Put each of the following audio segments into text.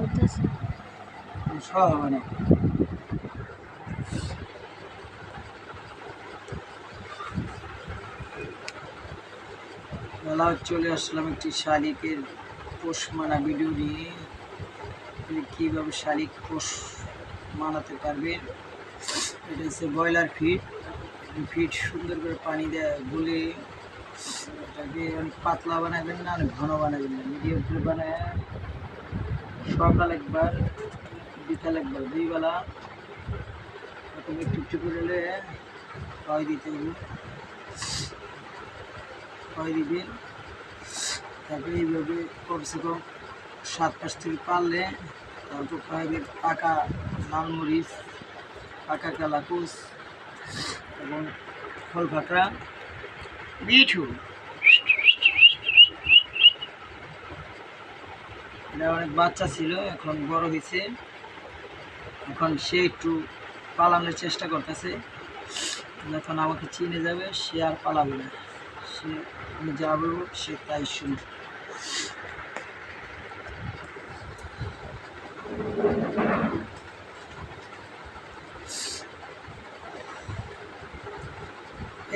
হইতেছে সব হবে না। বেলা চলে আসলাম একটি শালিকের পোষ মানা ভিডিও নিয়ে। কীভাবে শালিক পোষ মানাতে পারবেন। এটা হচ্ছে ব্রয়লার ফিড। ফিড সুন্দর করে পানি দেয় গুলে এটাকে অনেক পাতলা বানাবেন না, অনেক ঘন বানাবেন না, মিডিয়াম করে বানায় সকাল একবার বিকাল একবার 2 বেলা এরকম একটু একটু করে খাওয়াই দিতে হবে। খাওয়াই দিবেন। তারপরে এইভাবে কমসে কম 7 মাস থেকে পারলে তারপর খাওয়াবেন পাকা লালমরিচ, পাকা কালাকুচ এবং ফল ফাঁকড়া মিঠু। এটা অনেক বাচ্চা ছিল, এখন বড় হয়েছে। এখন সে একটু পালানোর চেষ্টা করতেছে। যখন আমাকে চিনে যাবে সে আর পালাবে না, সে আমি যা বলবো সে তাই শুনবে।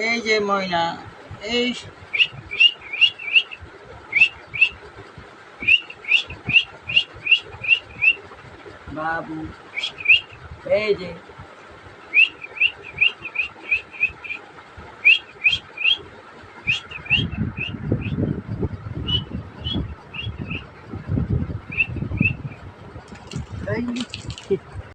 এই যে ময়না, এই বাবু, এই যে